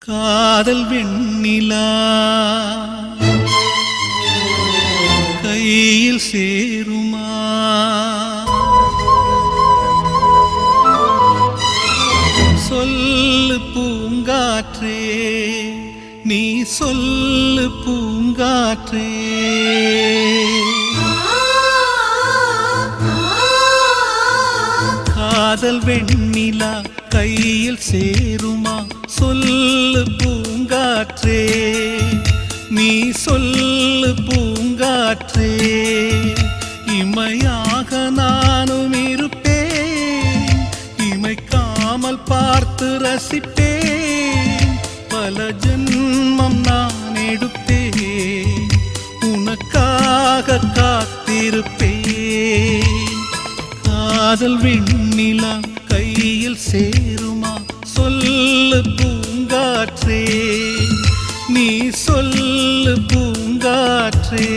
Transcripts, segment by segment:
காதல் வெண்ணிலா கையில் சேருமா? சொல்லு பூங்காற்றே, நீ சொல்லு பூங்காற்றே. காதல் வெண்ணிலா கையில் சேருமா? சொல்லு பூங்காற்றே, நீ சொல்லு பூங்காற்றே. இமையாக நானும் இருப்பேன், இமைக்காமல் பார்த்து ரசிப்பேன். பல ஜென்மம் நான் எடுப்பேன், உனக்காக காத்திருப்பேன். காதல் வெண்ணிலா கையில் சேருமா? சொல்லு பூங்காற்றே, நீ சொல்லு பூங்காற்றே.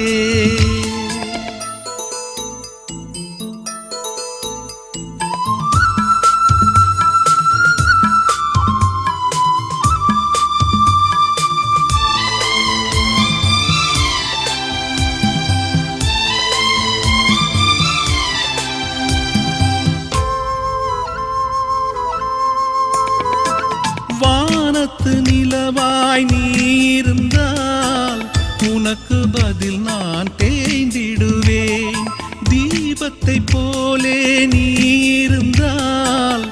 வானத்து நிலவாய் நீ இருந்தால் உனக்கு பதில் நான் தேய்ந்திடுவேன். தீபத்தை போலே நீ இருந்தால்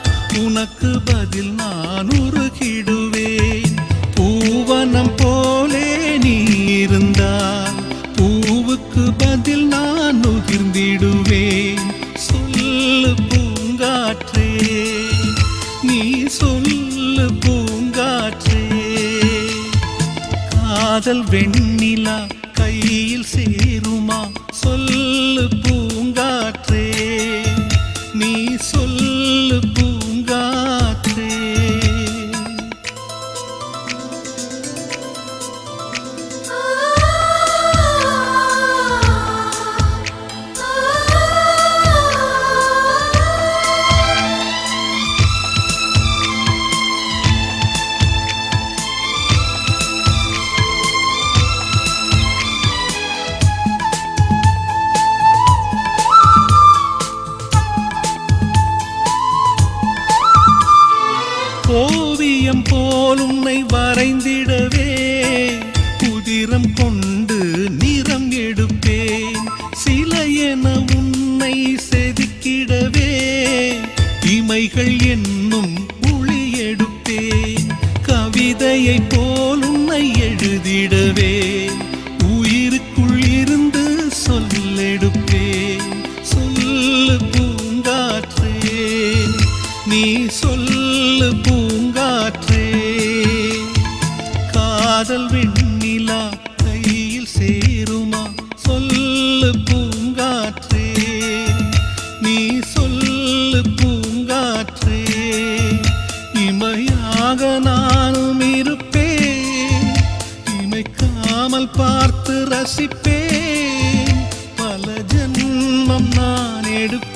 உனக்கு பதில் நான் உருகிடுவேன். பூவனம் போலே நீ இருந்தால் பூவுக்கு பதில் நான் உகிர்ந்திடுவேன். சொல்லு பூங்காற்றே, நீ சொல்லு பூங்காற்றே. காதல் வெண்ணிலா கையில் சேருமா? சொல்லு பூங்காற்றே, நீ சொல்லு பூங்காற்றே. ஓவியம் போல் உன்னை வரைந்திடவே உதிரம் கொண்டு நிறம் எடுப்பேன். சிலை என உன்னை செதுக்கிடவே இமைகள் என்னும் ஒளி எடுப்பேன். கவிதையை போல் உன்னை எழுதிடவே உயிருக்குள் இருந்து சொல்லெடுப்பேன். சொல்லு பூங்காற்றே, நீ சொல்லு பூங்காற்றே. காதல் வெண்ணிலா கையில் சேருமா? சொல்லு பூங்காற்றே, நீ சொல்லு பூங்காற்றே. இமையாக நானும் இருப்பேன், இமைக்காமல் பார்த்து ரசிப்பேன். பல ஜென்மம் நான் எடுப்பேன்,